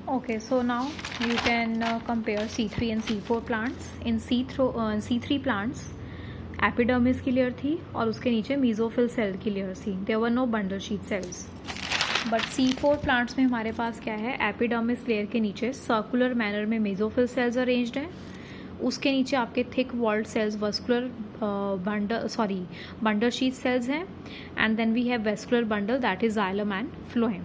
Okay, so now you can compare C3 and C4 plants. In C3 plants epidermis की layer थी और उसके नीचे मीजोफिल सेल की लेयर थी. There were no bundle sheath cells. But C4 plants में हमारे पास क्या है, एपिडर्मिस लेयर के नीचे सर्कुलर मैनर में मेजोफिल सेल्स अरेंज्ड हैं. उसके नीचे आपके thick walled cells vascular bundle sheath cells हैं. And then we have vascular bundle that is xylem and phloem.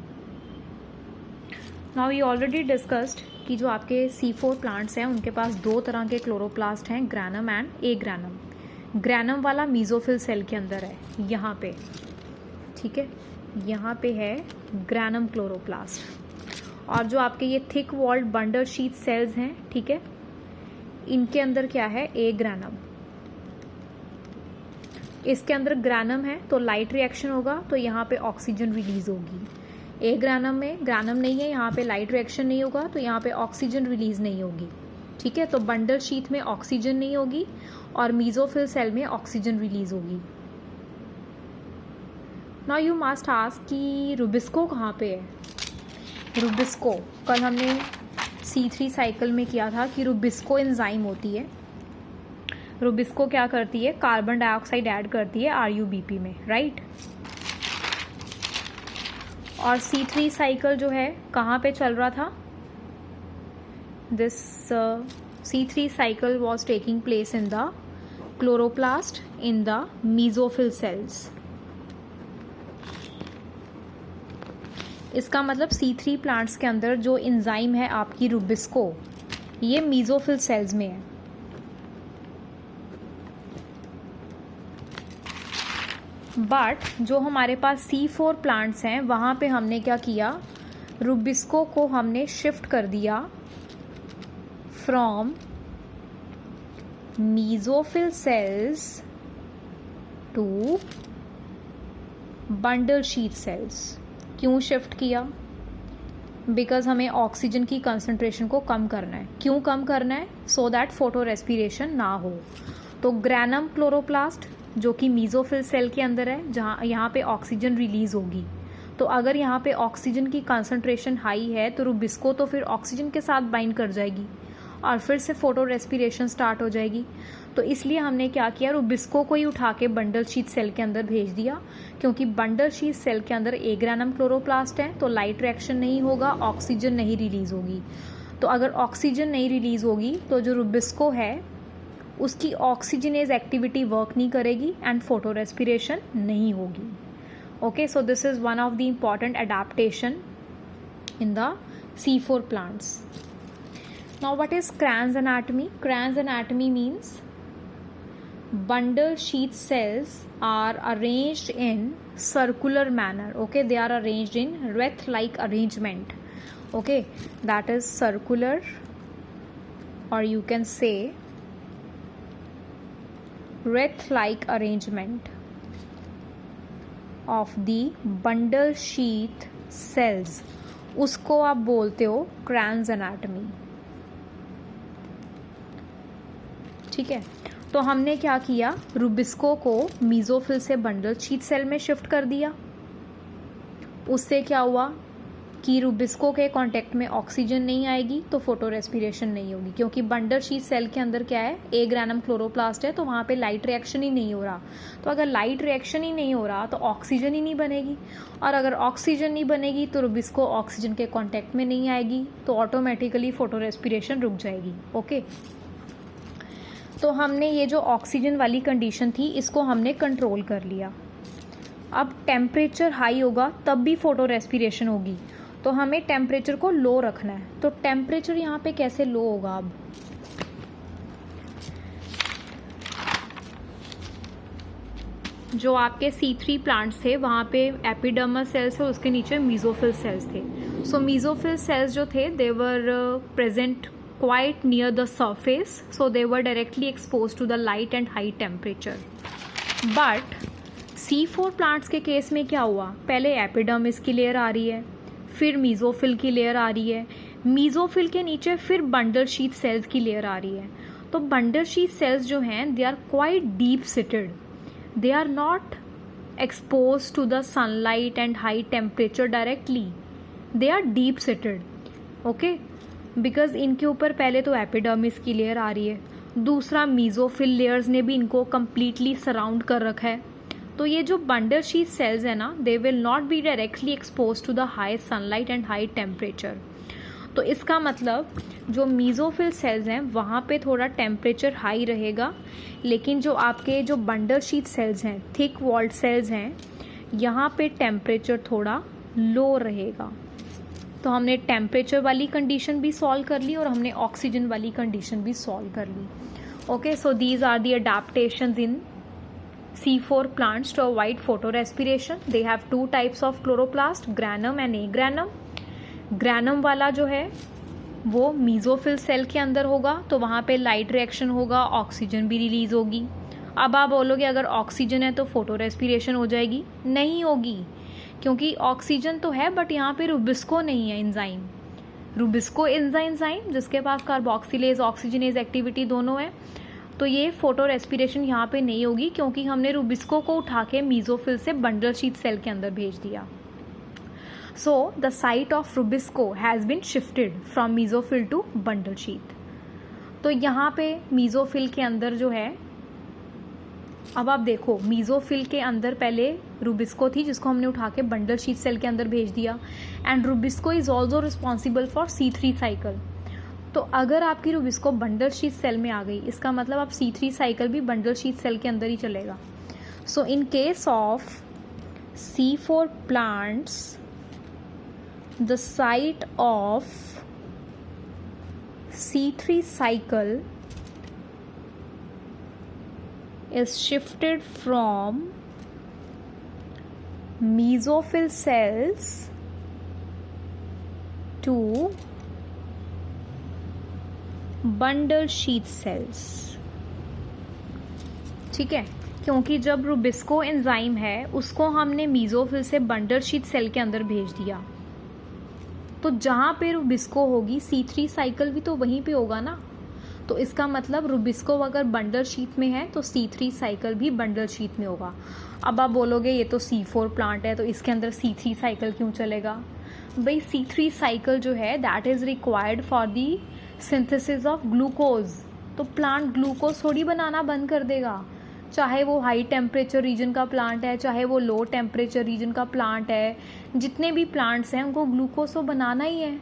Now we already discussed कि जो आपके C4 प्लांट्स हैं उनके पास दो तरह के क्लोरोप्लास्ट हैं, granum and A granum. Granum वाला मीजोफिल सेल के अंदर है यहाँ पे, ठीक है, यहाँ पे है ग्रैनम क्लोरोप्लास्ट. और जो आपके ये thick walled bundle sheath cells हैं, ठीक है, इनके अंदर क्या है, ए ग्रैनम. इसके अंदर ग्रैनम है तो लाइट रिएक्शन होगा तो यहाँ पे ऑक्सीजन रिलीज होगी. ए ग्रैनम में ग्रैनम नहीं है, यहाँ पे लाइट रिएक्शन नहीं होगा तो यहाँ पे ऑक्सीजन रिलीज नहीं होगी. ठीक है, तो बंडल शीट में ऑक्सीजन नहीं होगी और मीजोफिल सेल में ऑक्सीजन रिलीज होगी. नाउ यू मस्ट आस्क कि रुबिस्को कहाँ पे है. रुबिस्को कल हमने C3 साइकिल में किया था कि रुबिस्को एंजाइम होती है. रुबिस्को क्या करती है, कार्बन डाइऑक्साइड ऐड करती है RuBP में, राइट. और C3 साइकिल जो है कहाँ पे चल रहा था, this C3 cycle was taking place in the chloroplast in the mesophyll cells. इसका मतलब C3 प्लांट्स के अंदर जो एंजाइम है आपकी रुबिस्को, ये मेसोफिल सेल्स में है. बट जो हमारे पास C4 प्लांट्स हैं वहाँ पे हमने क्या किया, रुबिस्को को हमने शिफ्ट कर दिया from mesophyll cells to bundle sheath cells. क्यों शिफ्ट किया, बिकॉज हमें ऑक्सीजन की कंसंट्रेशन को कम करना है. क्यों कम करना है, सो दैट फोटो रेस्पिरेशन ना हो. तो ग्रैनम क्लोरोप्लास्ट जो कि मेसोफिल सेल के अंदर है, जहाँ यहाँ पे ऑक्सीजन रिलीज होगी, तो अगर यहाँ पे ऑक्सीजन की कंसंट्रेशन हाई है तो रुबिस्को तो फिर ऑक्सीजन के साथ बाइंड कर जाएगी और फिर से फोटो रेस्पिरेशन स्टार्ट हो जाएगी. तो इसलिए हमने क्या किया, रुबिस्को को ही उठा के बंडल शीट सेल के अंदर भेज दिया, क्योंकि बंडल शीट सेल के अंदर ए ग्रैनम क्लोरोप्लास्ट है तो लाइट रिएक्शन नहीं होगा, ऑक्सीजन नहीं रिलीज होगी. तो अगर ऑक्सीजन नहीं रिलीज होगी तो जो रुबिस्को है उसकी ऑक्सीजनेज एक्टिविटी वर्क नहीं करेगी एंड फोटो रेस्पिरेशन नहीं होगी. Okay, so this is one of the important adaptation in the C4 plants. Now what is Cran's anatomy? Cran's anatomy means bundle sheet cells are arranged in circular manner. Okay, they are arranged in wreath-like arrangement. Okay, that is circular, or you can say wreath-like arrangement of the bundle sheet cells. उसको आप बोलते हो Cran's anatomy. ठीक है, तो हमने क्या किया, रुबिस्को को मेसोफिल से बंडल शीट सेल में शिफ्ट कर दिया. उससे क्या हुआ कि रुबिस्को के कांटेक्ट में ऑक्सीजन नहीं आएगी तो फोटो रेस्पिरेशन नहीं होगी, क्योंकि बंडल शीट सेल के अंदर क्या है, ए ग्रैनम क्लोरोप्लास्ट है तो वहाँ पे लाइट रिएक्शन ही नहीं हो रहा. तो अगर लाइट रिएक्शन ही नहीं हो रहा तो ऑक्सीजन ही नहीं बनेगी, और अगर ऑक्सीजन नहीं बनेगी तो रुबिस्को ऑक्सीजन के कांटेक्ट में नहीं आएगी तो ऑटोमेटिकली फोटो रेस्पिरेशन रुक जाएगी. ओके, तो हमने ये जो ऑक्सीजन वाली कंडीशन थी इसको हमने कंट्रोल कर लिया. अब टेम्परेचर हाई होगा तब भी फोटो रेस्पिरेशन होगी, तो हमें टेम्परेचर को लो रखना है. तो टेम्परेचर यहाँ पे कैसे लो होगा, अब जो आपके C3 प्लांट्स थे वहाँ पे एपिडर्मल सेल्स है, उसके नीचे मेसोफिल सेल्स थे. सो मेसोफिल सेल्स जो थे they were present quite near the surface, so they were directly exposed to the light and high temperature. But C4 plants के केस में क्या हुआ, पहले एपिडर्मिस की लेयर आ रही है, फिर मेसोफिल की लेयर आ रही है, मेसोफिल के नीचे फिर बंडल शीट सेल्स की लेयर आ रही है. तो बंडल शीट सेल्स जो हैं they are quite deep seated, they are not exposed to the sunlight and high temperature directly, they are deep seated. Okay, because इनके ऊपर पहले तो एपिडर्मिस की लेयर आ रही है, दूसरा मीजोफिल लेयर्स ने भी इनको कम्प्लीटली सराउंड कर रखा है। तो ये जो बंडल शीथ सेल्स है ना, they will not be directly expose to the high sunlight and high temperature. तो इसका मतलब जो मीजोफिल सेल्स हैं वहाँ पे थोड़ा टेम्परेचर हाई रहेगा, लेकिन जो आपके जो बंडल शीथ सेल्स हैं, थिक वॉल्ड सेल्स हैं, यहाँ पे टेम्परेचर थोड़ा लो रहेगा। तो हमने टेम्परेचर वाली कंडीशन भी सॉल्व कर ली और हमने ऑक्सीजन वाली कंडीशन भी सॉल्व कर ली। Okay, so these are the adaptations in C4 plants to avoid photorespiration. They have two types of chloroplast, granum and agranum. Granum वाला जो है वो मीजोफिल सेल के अंदर होगा, तो वहाँ पे लाइट रिएक्शन होगा, ऑक्सीजन भी रिलीज होगी। अब आप बोलोगे अगर ऑक्सीजन है तो फोटो रेस्पिरेशन हो जाएगी? नहीं होगी, क्योंकि ऑक्सीजन तो है बट यहाँ पे रुबिस्को नहीं है एंजाइम। रुबिस्को एंजाइम जिसके पास कार्बोक्सिलेज ऑक्सीजनेज एक्टिविटी दोनों है, तो ये फोटो रेस्पिरेशन यहाँ पे नहीं होगी, क्योंकि हमने रुबिस्को को उठा के मीजोफिल से बंडल शीथ सेल के अंदर भेज दिया। So the site of rubisco has been shifted from mesophyll to bundle sheath. तो यहाँ पे मीजोफिल के अंदर जो है, अब आप देखो मीजोफिल के अंदर पहले रुबिस्को थी जिसको हमने उठा के बंडल शीथ सेल के अंदर भेज दिया, and Rubisco is also responsible for C3 cycle. तो अगर आपकी रुबिस्को बंडल शीथ सेल में आ गई, इसका मतलब आप C3 साइकिल भी बंडल शीथ सेल के अंदर ही चलेगा। So in case of C4 plants, the site of C3 cycle is shifted from mesophyll cells to bundle sheath cells। ठीक है, क्योंकि जब रुबिस्को एंजाइम है उसको हमने मीजोफिल से बंडल शीथ सेल के अंदर भेज दिया, तो जहाँ पे रुबिस्को होगी C3 साइकिल भी तो वहीं पे होगा ना। तो इसका मतलब रुबिस्को अगर बंडल शीथ में है तो C3 साइकिल भी बंडल शीथ में होगा। अब आप बोलोगे ये तो C4 प्लांट है तो इसके अंदर C3 साइकिल क्यों चलेगा? भाई C3 साइकिल जो है that is required for the synthesis of glucose. तो प्लांट ग्लूकोज थोड़ी बनाना बंद कर देगा, चाहे वो हाई टेम्परेचर रीजन का प्लांट है, चाहे वो लो टेम्परेचर रीजन का प्लांट है। जितने भी प्लांट्स हैं उनको ग्लूकोज तो बनाना ही है।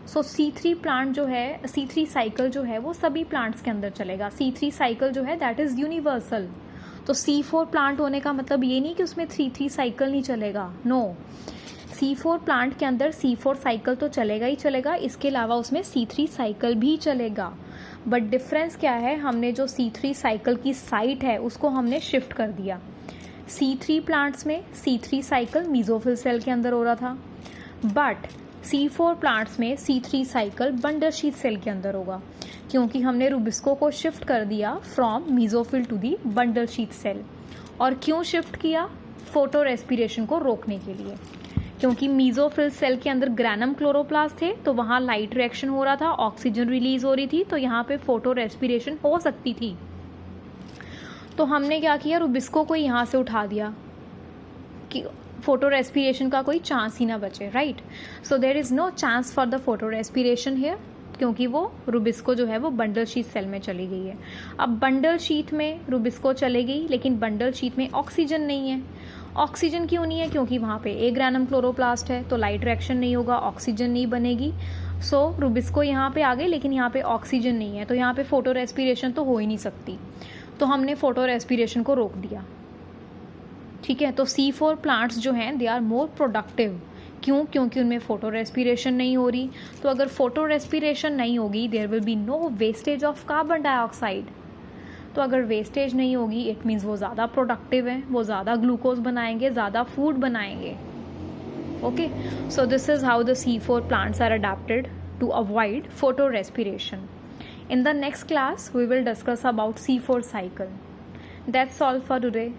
सो C3 प्लांट जो है, C3 साइकिल जो है वो सभी प्लांट्स के अंदर चलेगा। C3 साइकिल जो है दैट इज़ यूनिवर्सल। तो C4 प्लांट होने का मतलब ये नहीं कि उसमें 3 साइकिल नहीं चलेगा, नो। C4 प्लांट के अंदर C4 साइकिल तो चलेगा ही चलेगा, इसके अलावा उसमें C3 साइकिल भी चलेगा। बट डिफरेंस क्या है, हमने जो C3 साइकिल की साइट है उसको हमने शिफ्ट कर दिया। C3 प्लांट्स में C3 साइकिल मीजोफिल सेल के अंदर हो रहा था, बट C4 प्लांट्स में C3 cycle bundle sheath cell के अंदर होगा, क्योंकि हमने रुबिस्को को शिफ्ट कर दिया from mesophyll to the bundle sheath cell. और क्यों शिफ्ट किया? फोटो रेस्पिरेशन को रोकने के लिए, क्योंकि मीजोफिल सेल के अंदर ग्रैनम क्लोरोप्लास्ट थे तो वहाँ लाइट रिएक्शन हो रहा था, ऑक्सीजन रिलीज हो रही थी, तो यहाँ पे फोटो रेस्पिरेशन हो सकती थी। तो हमने क्या किया, रुबिस्को को यहाँ से उठा दिया कि फोटो रेस्पिरेशन का कोई चांस ही ना बचे, right. So there is no chance for the photo respiration here, क्योंकि वो रुबिस्को जो है वो बंडल शीथ सेल में चली गई है। अब बंडल शीथ में रुबिस्को चले गई, लेकिन बंडल शीथ में ऑक्सीजन नहीं है। ऑक्सीजन क्यों नहीं है? क्योंकि वहाँ पे एग्रानम क्लोरोप्लास्ट है, तो लाइट रिएक्शन नहीं होगा, ऑक्सीजन नहीं बनेगी। सो रुबिस्को यहाँ पे आ गई, लेकिन यहाँ पे ऑक्सीजन नहीं है, तो यहाँ पे फोटो रेस्पिरेशन तो हो ही नहीं सकती। तो हमने फोटो रेस्पिरेशन को रोक दिया, ठीक है। तो C4 प्लांट्स जो हैं दे आर मोर प्रोडक्टिव। क्यों? क्योंकि उनमें फोटो रेस्पिरेशन नहीं हो रही। तो अगर फोटो रेस्पिरेशन नहीं होगी, there will be no wastage of carbon dioxide. तो अगर वेस्टेज नहीं होगी, इट मीन्स वो ज़्यादा प्रोडक्टिव है, वो ज़्यादा ग्लूकोज बनाएंगे, ज़्यादा फूड बनाएंगे। Okay, so this is how the C4 plants are adapted to avoid photo respiration. In the next class, we will discuss about C4 cycle. That's all for today.